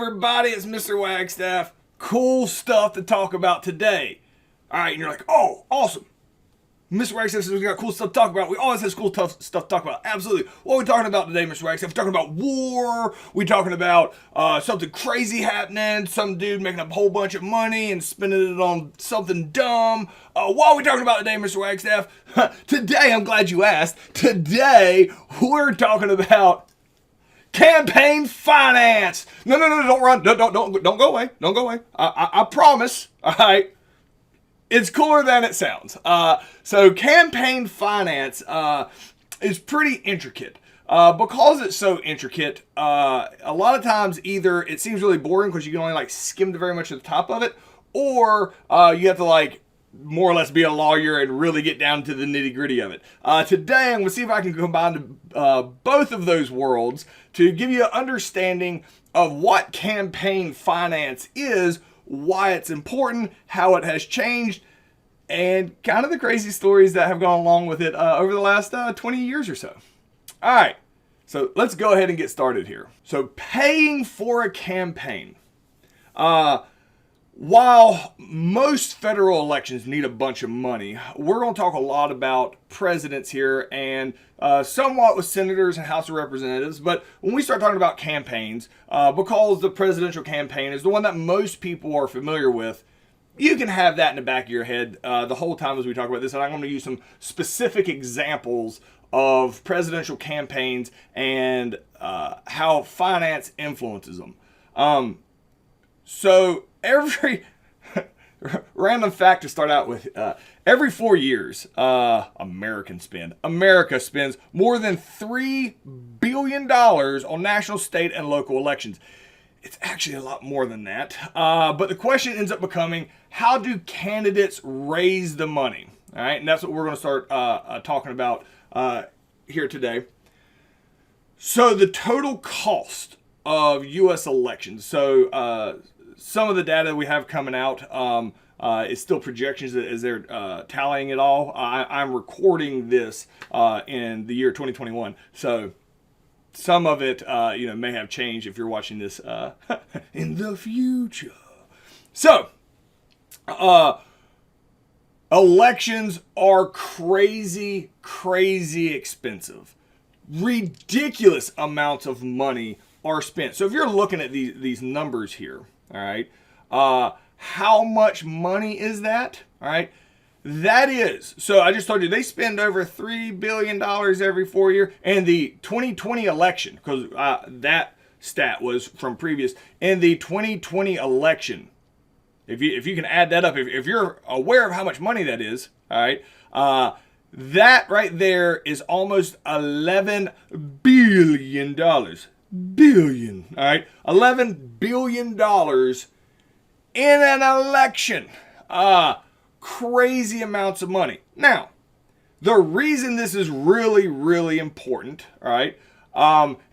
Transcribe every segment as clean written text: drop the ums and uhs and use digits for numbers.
everybody, it's Mr. Wagstaff. Cool stuff to talk about today. All right, and you're like, oh, awesome. Mr. Wagstaff says we got cool stuff to talk about. We always have cool stuff to talk about. Absolutely. What are we talking about today, Mr. Wagstaff? We're talking about war. We're talking about something crazy happening. Some dude making a whole bunch of money and spending it on something dumb. What are we talking about today, Mr. Wagstaff? Today, I'm glad you asked. Today, we're talking about campaign finance. No, don't run. Don't go away. Don't go away. I promise. All right. It's cooler than it sounds. So campaign finance is pretty intricate. Because it's so intricate, a lot of times either it seems really boring because you can only skim very much at the top of it, or you have to more or less be a lawyer and really get down to the nitty gritty of it. Today I'm going to see if I can combine both of those worlds to give you an understanding of what campaign finance is, why it's important, how it has changed, and kind of the crazy stories that have gone along with it over the last 20 years or so. All right, so let's go ahead and get started here. So paying for a campaign. While most federal elections need a bunch of money, we're going to talk a lot about presidents here and somewhat with senators and House of Representatives. But when we start talking about campaigns, because the presidential campaign is the one that most people are familiar with, you can have that in the back of your head the whole time as we talk about this. And I'm going to use some specific examples of presidential campaigns and how finance influences them. So every random fact to start out with, every 4 years, America spends more than $3 billion on national, state, and local elections. It's actually a lot more than that. But the question ends up becoming, how do candidates raise the money? All right, and that's what we're going to start talking about here today. So the total cost of U.S. elections. So some of the data we have coming out is still projections as they're tallying it all. I'm recording this in the year 2021. So some of it may have changed if you're watching this in the future. So elections are crazy expensive. Ridiculous amounts of money are spent. So if you're looking at these numbers here, all right, how much money is that? All right, that is, so I just told you they spend over $3 billion every 4 years. And the 2020 election, because that stat was from previous, in the 2020 election, if you can add that up, if you're aware of how much money that is, all right, that right there is almost $11 billion. Billion, all right, $11 billion in an election. Crazy amounts of money. Now, the reason this is really important, all right,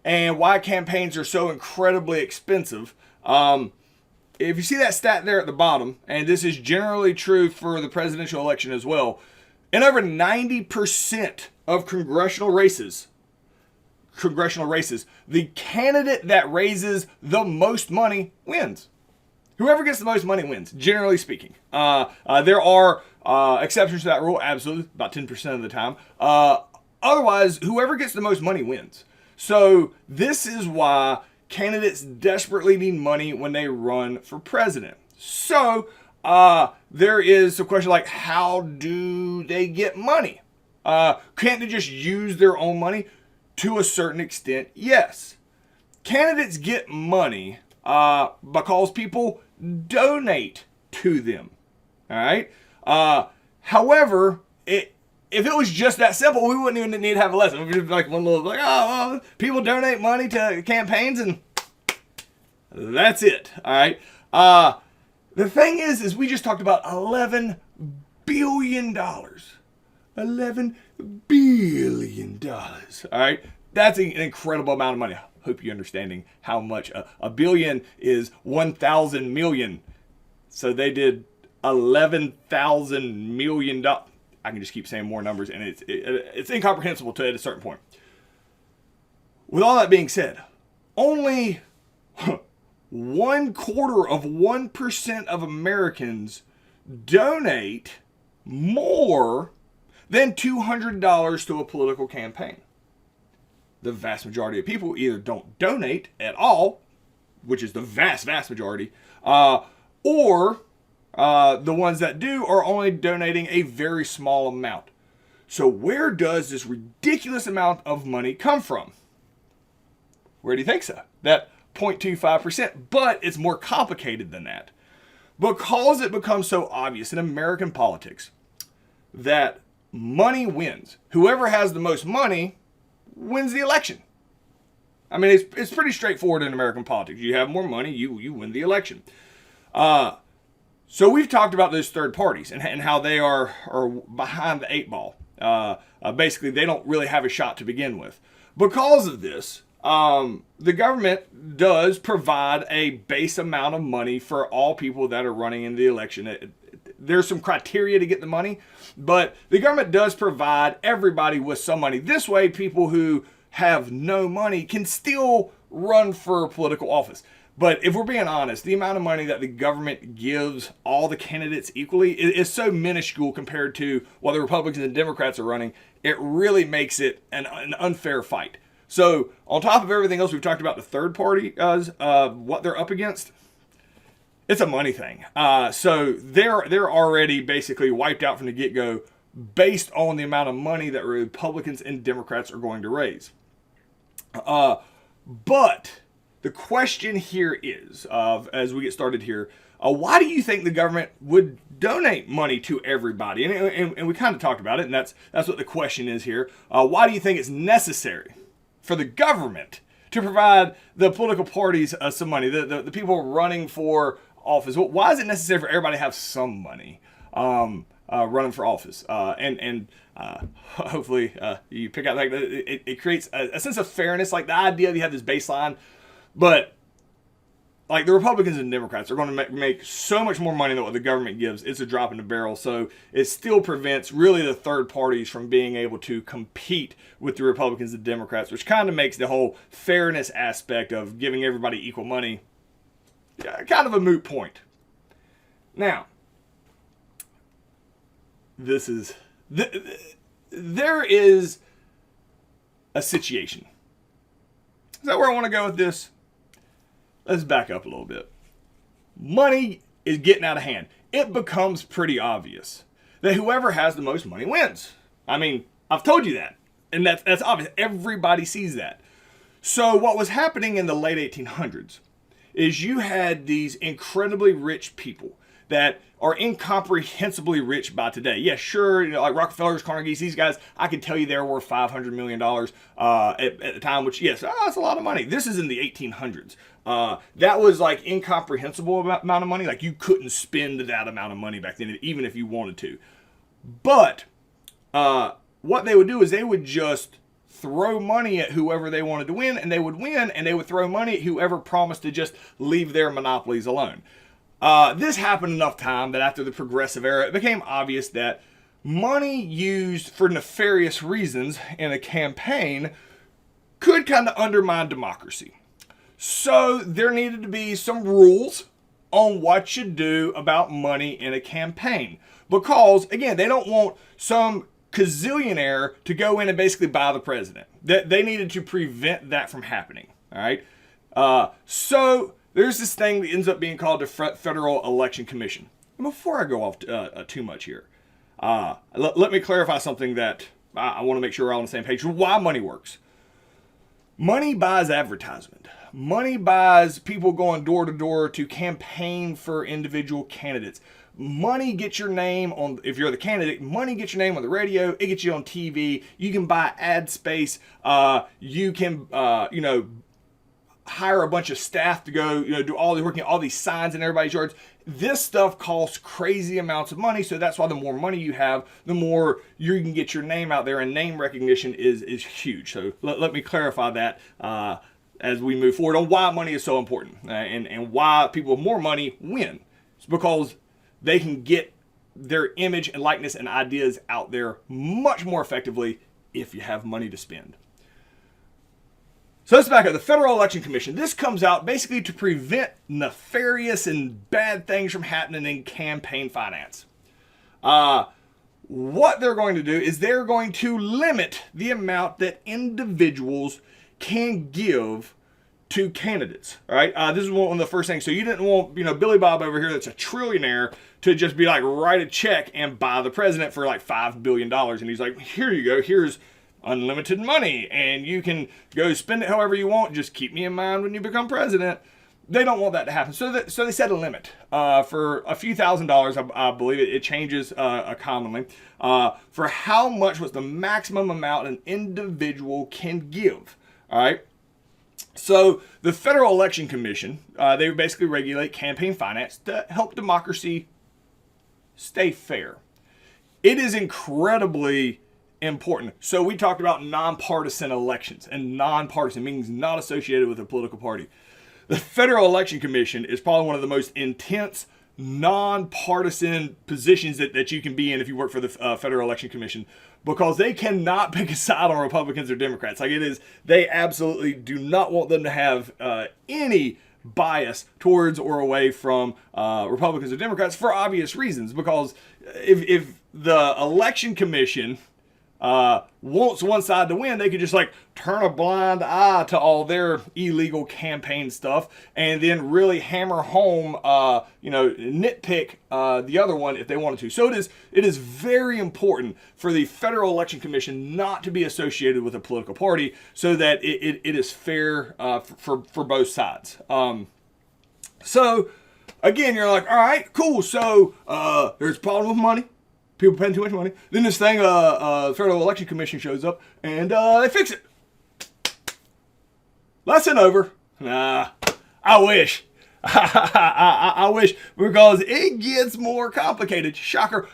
and why campaigns are so incredibly expensive, if you see that stat there at the bottom, and this is generally true for the presidential election as well, in over 90% of congressional races, the candidate that raises the most money wins. Whoever gets the most money wins, generally speaking. There are exceptions to that rule, absolutely, about 10% of the time. Otherwise, whoever gets the most money wins. So this is why candidates desperately need money when they run for president. So there is a question like, how do they get money? Can't they just use their own money? To a certain extent, yes. Candidates get money because people donate to them. All right. However, if it was just that simple, we wouldn't even need to have a lesson. It would be like one little people donate money to campaigns and that's it. All right. The thing is we just talked about $11 billion. $11 billion. All right. That's an incredible amount of money. I hope you're understanding how much a billion is 1,000 million. So they did $11,000 million. I can just keep saying more numbers, and it's incomprehensible to at a certain point. With all that being said, only 1/4% of Americans donate more than $200 to a political campaign. The vast majority of people either don't donate at all, which is the vast majority, or the ones that do are only donating a very small amount. So where does this ridiculous amount of money come from? Where do you think so? That 0.25%, but it's more complicated than that. Because it becomes so obvious in American politics that money wins. Whoever has the most money wins the election. I mean, it's pretty straightforward in American politics. You have more money, you win the election. So we've talked about those third parties and how they are behind the eight ball. Basically, they don't really have a shot to begin with. Because of this, the government does provide a base amount of money for all people that are running in the election. There's some criteria to get the money, but the government does provide everybody with some money. This way, people who have no money can still run for political office. But if we're being honest, the amount of money that the government gives all the candidates equally is so minuscule compared to what the Republicans and Democrats are running. It really makes it an unfair fight. So on top of everything else we've talked about, the third party, what they're up against, it's a money thing. So they're already basically wiped out from the get-go based on the amount of money that Republicans and Democrats are going to raise. But the question here is, as we get started here, why do you think the government would donate money to everybody? And we kind of talked about it, and that's what the question is here. Why do you think it's necessary for the government to provide the political parties some money, the people running for office? Why is it necessary for everybody to have some money running for office? And hopefully you pick out, like, it creates a sense of fairness, like the idea that you have this baseline, but like the Republicans and Democrats are going to make so much more money than what the government gives. It's a drop in the barrel. So it still prevents really the third parties from being able to compete with the Republicans and Democrats, which kind of makes the whole fairness aspect of giving everybody equal money kind of a moot point. Now, there is a situation. Is that where I want to go with this? Let's back up a little bit. Money is getting out of hand. It becomes pretty obvious that whoever has the most money wins. I mean, I've told you that. And that's obvious. Everybody sees that. So what was happening in the late 1800s is you had these incredibly rich people that are incomprehensibly rich by today. Yeah, sure, like Rockefellers, Carnegies, these guys, I can tell you they're worth $500 million at the time, which, yes, that's a lot of money. This is in the 1800s. That was like incomprehensible amount of money. Like you couldn't spend that amount of money back then, even if you wanted to. But what they would do is they would just throw money at whoever they wanted to win, and they would win, and they would throw money at whoever promised to just leave their monopolies alone. This happened enough time that after the Progressive era, it became obvious that money used for nefarious reasons in a campaign could kind of undermine democracy. So there needed to be some rules on what you do about money in a campaign. Because, again, they don't want some gazillionaire to go in and basically buy the president. They needed to prevent that from happening. All right. So there's this thing that ends up being called the Federal Election Commission. And before I go off too much here, let me clarify something that I want to make sure we're all on the same page. Why money works. Money buys advertisement. Money buys people going door to door to campaign for individual candidates. Money gets your name on, if you're the candidate, money gets your name on the radio. It gets you on TV. You can buy ad space. You can, hire a bunch of staff to go, do all the work, all these signs in everybody's yards. This stuff costs crazy amounts of money. So that's why the more money you have, the more you can get your name out there, and name recognition is huge. So let me clarify that as we move forward on why money is so important and why people with more money win. It's because they can get their image and likeness and ideas out there much more effectively if you have money to spend. So let's back up. The Federal Election Commission. This comes out basically to prevent nefarious and bad things from happening in campaign finance. What they're going to do is they're going to limit the amount that individuals can give to candidates. All right. This is one of the first things. So you didn't want, Billy Bob over here that's a trillionaire to just be like, write a check and buy the president for like $5 billion. And he's like, here you go. Here's unlimited money and you can go spend it however you want. Just keep me in mind when you become president. They don't want that to happen. So they set a limit for a few $1,000s. I believe it changes commonly for how much was the maximum amount an individual can give. All right. So the Federal Election Commission, they basically regulate campaign finance to help democracy stay fair. It is incredibly important. So we talked about nonpartisan elections, and nonpartisan means not associated with a political party. The Federal Election Commission is probably one of the most intense nonpartisan positions that you can be in if you work for the Federal Election Commission, because they cannot pick a side on Republicans or Democrats. Like it is, they absolutely do not want them to have any bias towards or away from Republicans or Democrats for obvious reasons. Because if the Election Commission wants one side to win, they could just like turn a blind eye to all their illegal campaign stuff and then really hammer home, nitpick the other one if they wanted to. So it is very important for the Federal Election Commission not to be associated with a political party so that it is fair for both sides. So again, you're like, all right, cool. So there's a problem with money. People paying too much money. Then this thing, Federal Election Commission shows up and they fix it. Lesson over. I wish. I wish, because it gets more complicated. Shocker.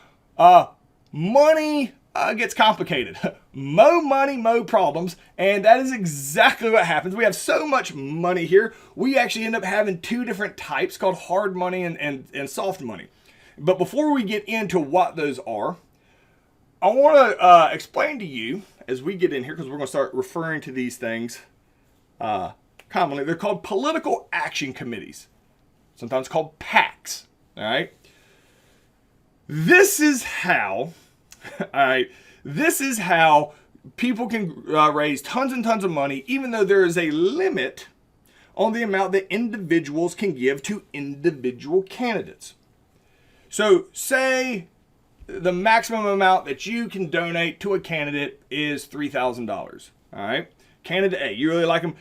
Money gets complicated. Mo money, mo problems. And that is exactly what happens. We have so much money here. We actually end up having two different types called hard money and soft money. But before we get into what those are, I want to explain to you as we get in here, because we're going to start referring to these things commonly. They're called political action committees, sometimes called PACs. All right. This is how, people can raise tons and tons of money, even though there is a limit on the amount that individuals can give to individual candidates. So say the maximum amount that you can donate to a candidate is $3,000. All right. Candidate A, you really like them.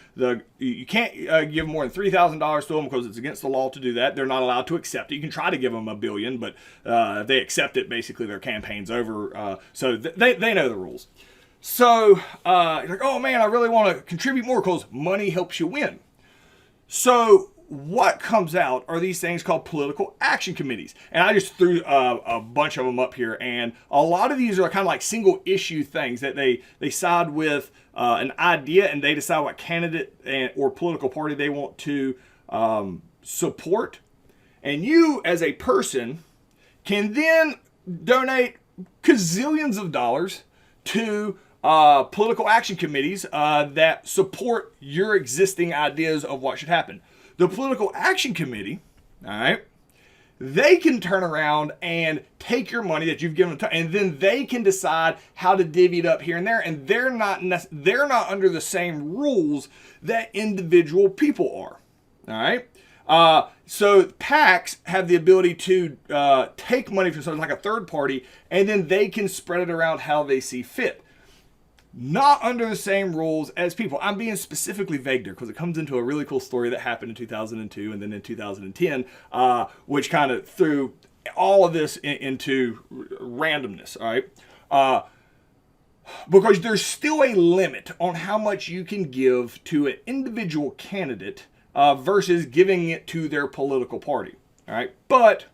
You can't give more than $3,000 to them because it's against the law to do that. They're not allowed to accept it. You can try to give them $1 billion, but if they accept it, basically their campaign's over. So they know the rules. So you're like, oh man, I really want to contribute more because money helps you win. So what comes out are these things called political action committees. And I just threw a bunch of them up here. And a lot of these are kind of like single issue things that they side with an idea and they decide what candidate or political party they want to support. And you as a person can then donate gazillions of dollars to political action committees that support your existing ideas of what should happen. The Political Action Committee, all right, they can turn around and take your money that you've given them, and then they can decide how to divvy it up here and there. And they're not under the same rules that individual people are. All right. So PACs have the ability to take money from something like a third party, and then they can spread it around how they see fit. Not under the same rules as people. I'm being specifically vague there because it comes into a really cool story that happened in 2002 and then in 2010, which kind of threw all of this into randomness, all right? Because there's still a limit on how much you can give to an individual candidate versus giving it to their political party, all right? But,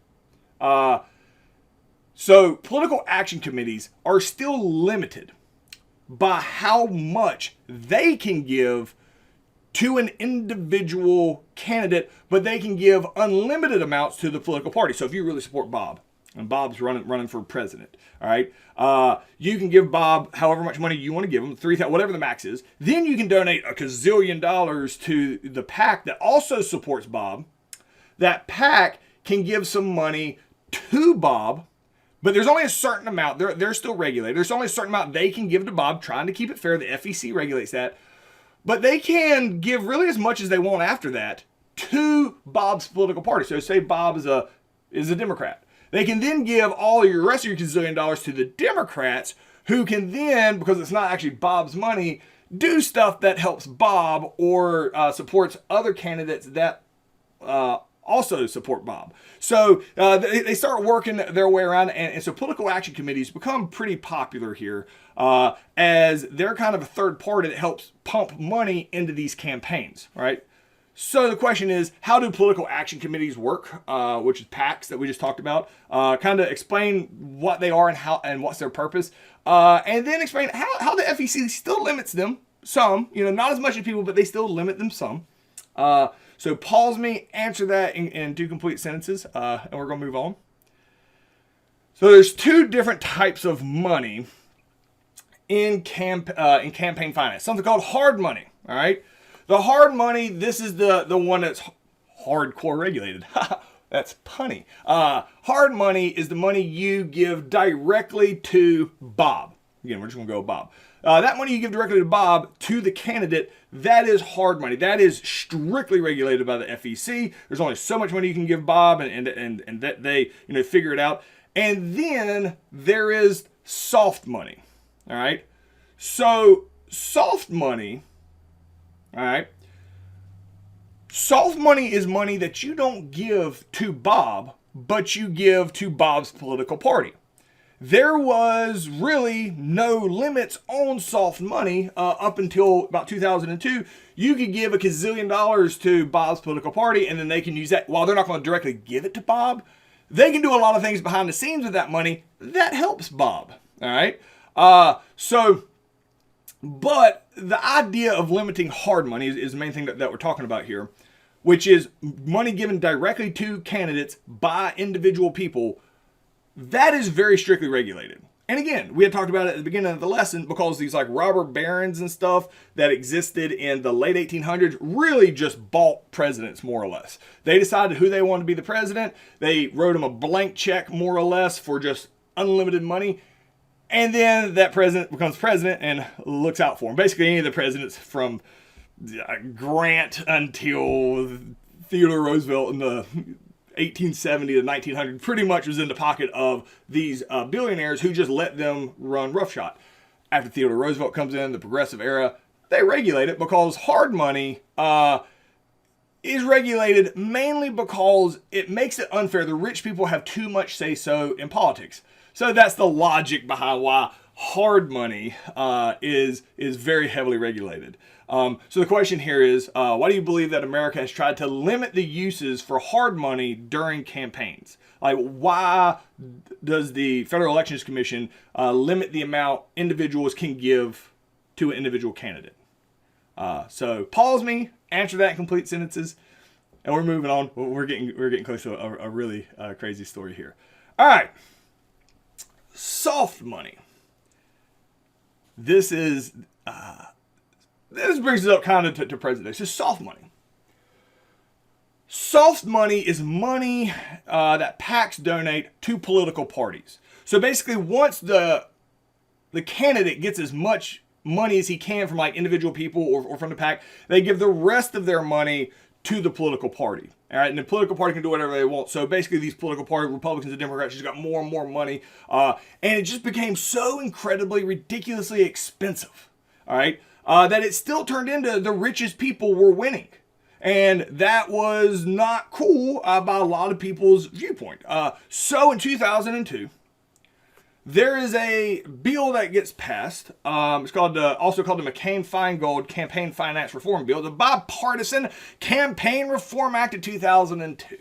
so political action committees are still limited by how much they can give to an individual candidate, but they can give unlimited amounts to the political party. So if you really support Bob, and Bob's running for president. All right, you can give Bob however much money you want to give him, whatever the max is. Then you can donate a gazillion dollars to the PAC that also supports Bob. That PAC can give some money to Bob, but there's only a certain amount. They're still regulated. There's only a certain amount they can give to Bob, trying to keep it fair. The FEC regulates that. But they can give really as much as they want after that to Bob's political party. So say Bob is a Democrat. They can then give all your rest of your gazillion dollars to the Democrats, who can then, because it's not actually Bob's money, do stuff that helps Bob or supports other candidates that also support Bob. So they start working their way around, and so political action committees become pretty popular here as they're kind of a third party that helps pump money into these campaigns, right? So the question is, how do political action committees work, which is PACs that we just talked about? Kind of explain what they are and what's their purpose, and then explain how the FEC still limits them some, not as much as people, but they still limit them some. So pause me, answer that in 2 complete sentences, and we're going to move on. So there's 2 different types of money in campaign finance. Something called hard money, all right? The hard money, this is the one that's hardcore regulated. That's punny. Hard money is the money you give directly to Bob. Again, we're just going to go with Bob. That money you give directly to Bob, to the candidate, that is hard money. That is strictly regulated by the FEC. There's only so much money you can give Bob, and that they figure it out. And then there is soft money. All right. So soft money. All right. Soft money is money that you don't give to Bob, but you give to Bob's political party. There was really no limits on soft money up until about 2002. You could give a gazillion dollars to Bob's political party, and then they can use that. While they're not going to directly give it to Bob, they can do a lot of things behind the scenes with that money that helps Bob. All right. But the idea of limiting hard money is the main thing that we're talking about here, which is money given directly to candidates by individual people. That is very strictly regulated. And again, we had talked about it at the beginning of the lesson, because these like robber barons and stuff that existed in the late 1800s really just bought presidents, more or less. They decided who they wanted to be the president. They wrote them a blank check, more or less, for just unlimited money. And then that president becomes president and looks out for him. Basically, any of the presidents from Grant until Theodore Roosevelt in the 1870 to 1900 pretty much was in the pocket of these billionaires who just let them run roughshod. After Theodore Roosevelt comes in, the progressive era, they regulate it, because hard money is regulated mainly because it makes it unfair. The rich people have too much say-so in politics. So that's the logic behind why hard money is very heavily regulated. So the question here is, why do you believe that America has tried to limit the uses for hard money during campaigns? Like, why does the Federal Elections Commission limit the amount individuals can give to an individual candidate? So pause me, answer that in complete sentences, and we're moving on. We're getting close to a really crazy story here. All right. Soft money. This brings us up kind of to present day. So soft money. Soft money is money that PACs donate to political parties. So basically, once the candidate gets as much money as he can from like individual people or from the PAC, they give the rest of their money to the political party. All right, and the political party can do whatever they want. So basically, these political party, Republicans and Democrats, just got more and more money, and it just became so incredibly, ridiculously expensive. All right, that it still turned into the richest people were winning, and that was not cool by a lot of people's viewpoint. So in 2002. There is a bill that gets passed. It's also called the McCain-Feingold Campaign Finance Reform Bill, the Bipartisan Campaign Reform Act of 2002.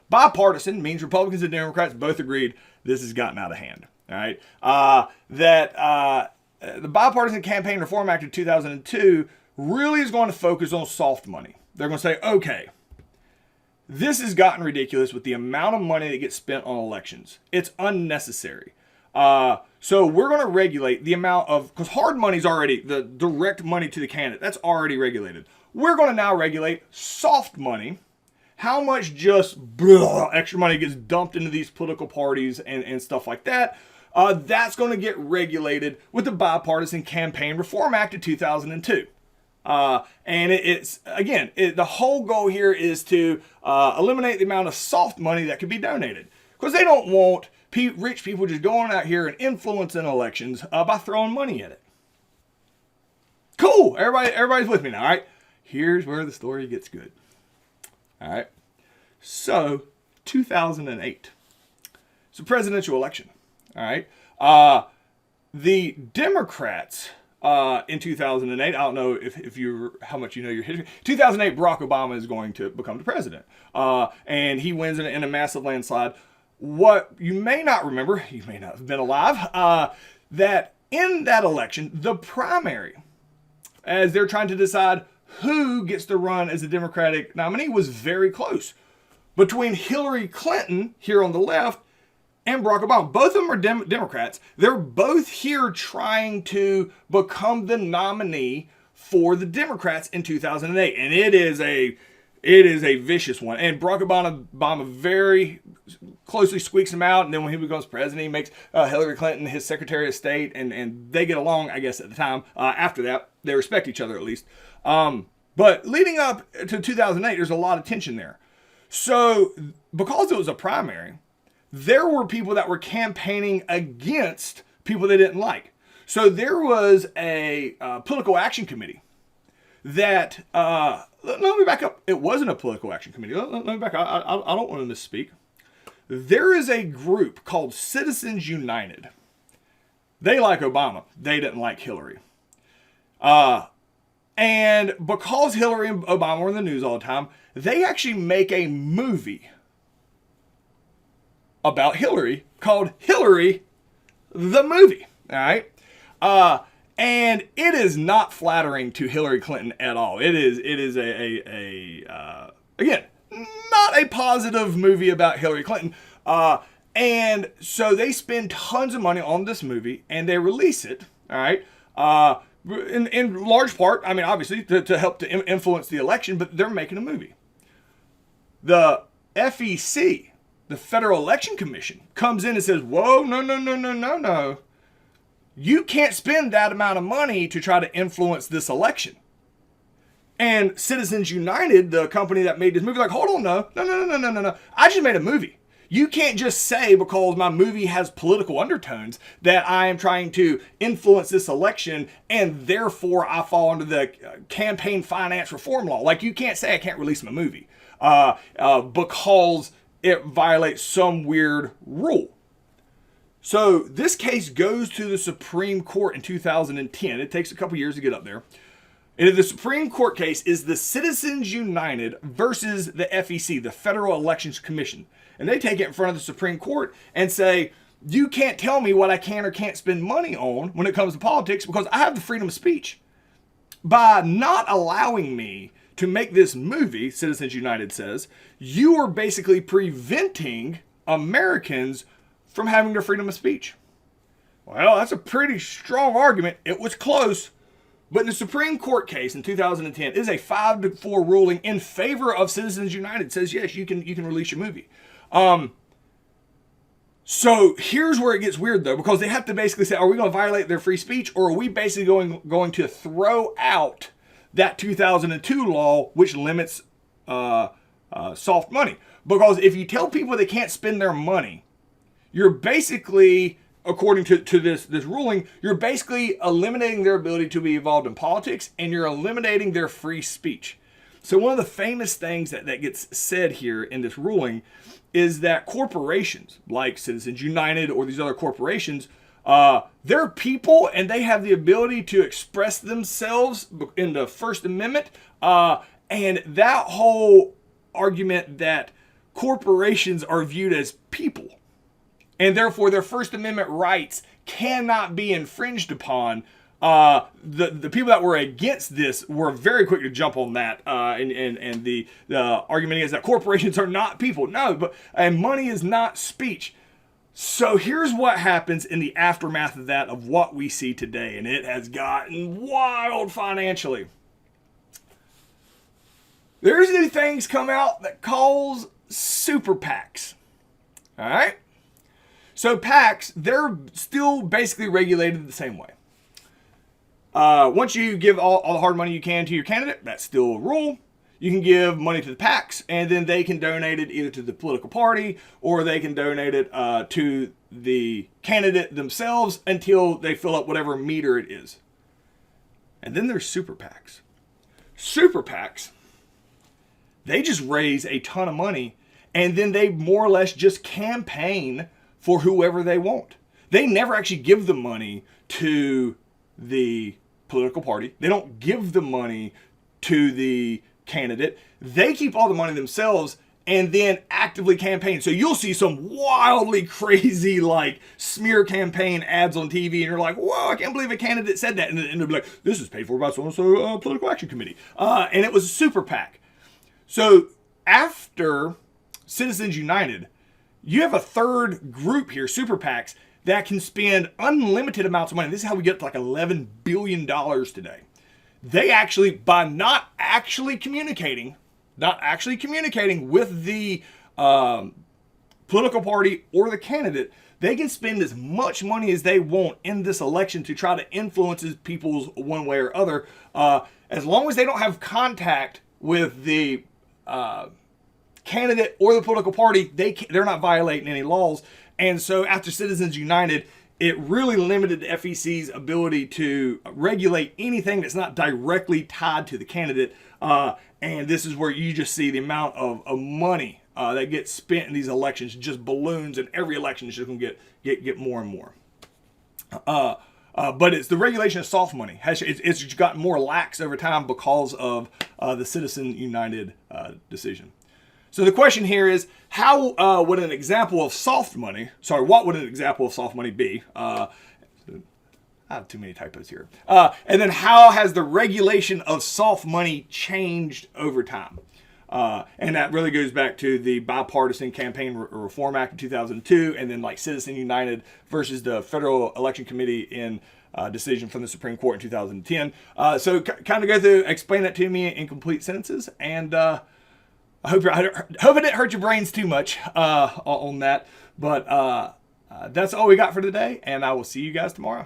Bipartisan means Republicans and Democrats both agreed this has gotten out of hand. All right, the Bipartisan Campaign Reform Act of 2002 really is going to focus on soft money. They're going to say, okay, this has gotten ridiculous with the amount of money that gets spent on elections. It's unnecessary. So we're going to regulate the amount of, because hard money's already, the direct money to the candidate, that's already regulated. We're going to now regulate soft money, how much just extra money gets dumped into these political parties and stuff like that. That's going to get regulated with the Bipartisan Campaign Reform Act of 2002. And it's again, the whole goal here is to eliminate the amount of soft money that could be donated, because they don't want rich people just going out here and influencing elections by throwing money at it. Cool, everybody's with me now. All right, here's where the story gets good. All right, so 2008, it's a presidential election. All right, the Democrats. In 2008, I don't know if you how much you know your history. 2008, Barack Obama is going to become the president, and he wins in a massive landslide. What you may not remember, you may not have been alive, that in that election, the primary, as they're trying to decide who gets to run as the Democratic nominee, was very close between Hillary Clinton here on the left and Barack Obama. Both of them are Democrats. They're both here trying to become the nominee for the Democrats in 2008. And it is a vicious one. And Barack Obama very closely squeaks him out. And then when he becomes president, he makes Hillary Clinton his Secretary of State. And they get along, I guess, at the time. After that, they respect each other at least. But leading up to 2008, there's a lot of tension there. So because it was a primary, there were people that were campaigning against people they didn't like. So there was a political action committee that, let me back up. It wasn't a political action committee. Let me back up. I don't want to misspeak. There is a group called Citizens United. They like Obama. They didn't like Hillary. And because Hillary and Obama were in the news all the time, they actually make a movie about Hillary called Hillary the Movie. All right. And it is not flattering to Hillary Clinton at all. It is again, not a positive movie about Hillary Clinton. And so they spend tons of money on this movie and they release it. All right. In large part, I mean, obviously to help to influence the election, but they're making a movie. The FEC, the Federal Election Commission, comes in and says, whoa, no. You can't spend that amount of money to try to influence this election. And Citizens United, the company that made this movie, like, hold on, no. I just made a movie. You can't just say, because my movie has political undertones, that I am trying to influence this election and therefore I fall under the campaign finance reform law. Like, you can't say I can't release my movie because it violates some weird rule. So this case goes to the Supreme Court in 2010. It takes a couple years to get up there. And the Supreme Court case is the Citizens United versus the FEC, the Federal Elections Commission. And they take it in front of the Supreme Court and say, you can't tell me what I can or can't spend money on when it comes to politics because I have the freedom of speech. By not allowing me to make this movie, Citizens United says, you are basically preventing Americans from having their freedom of speech. Well, that's a pretty strong argument. It was close. But in the Supreme Court case in 2010, it is a 5-4 ruling in favor of Citizens United. It says, yes, you can release your movie. So here's where it gets weird, though, because they have to basically say, are we going to violate their free speech, or are we basically going to throw out that 2002 law, which limits soft money? Because if you tell people they can't spend their money, you're basically, according to this ruling, you're basically eliminating their ability to be involved in politics, and you're eliminating their free speech. So one of the famous things that gets said here in this ruling is that corporations like Citizens United or these other corporations, they're people and they have the ability to express themselves in the First Amendment. And that whole argument that corporations are viewed as people and therefore their First Amendment rights cannot be infringed upon The people that were against this were very quick to jump on that, and the argument is that corporations are not people. No, and money is not speech. So here's what happens in the aftermath of that, of what we see today, and it has gotten wild financially. There's new things come out that calls super PACs. All right? So PACs, they're still basically regulated the same way. Once you give all the hard money you can to your candidate, that's still a rule. You can give money to the PACs, and then they can donate it either to the political party or they can donate it to the candidate themselves until they fill up whatever meter it is. And then there's super PACs. Super PACs, they just raise a ton of money, and then they more or less just campaign for whoever they want. They never actually give the money to the political party. They don't give the money to the candidate. They keep all the money themselves and then actively campaign. So you'll see some wildly crazy like smear campaign ads on TV, and you're like, whoa, I can't believe a candidate said that. And they'll be like, this is paid for by so-and-so political action committee. And it was a super PAC. So after Citizens United, you have a third group here, super PACs, that can spend unlimited amounts of money. This is how we get to like $11 billion today. They actually, by not actually communicating with the political party or the candidate, they can spend as much money as they want in this election to try to influence people's one way or other. As long as they don't have contact with the candidate or the political party, they're not violating any laws. And so after Citizens United, it really limited the FEC's ability to regulate anything that's not directly tied to the candidate. And this is where you just see the amount of money that gets spent in these elections just balloons, and every election is just going to get more and more. But it's the regulation of soft money. It's gotten more lax over time because of the Citizen United decision. So the question here is, how would an example of soft money, what would an example of soft money be? I have too many typos here. And then how has the regulation of soft money changed over time? And that really goes back to the Bipartisan Campaign Reform Act of 2002, and then like Citizen United versus the Federal Election Committee in decision from the Supreme Court in 2010. So kind of go through, explain that to me in complete sentences, and I hope it didn't hurt your brains too much on that. But that's all we got for today, and I will see you guys tomorrow.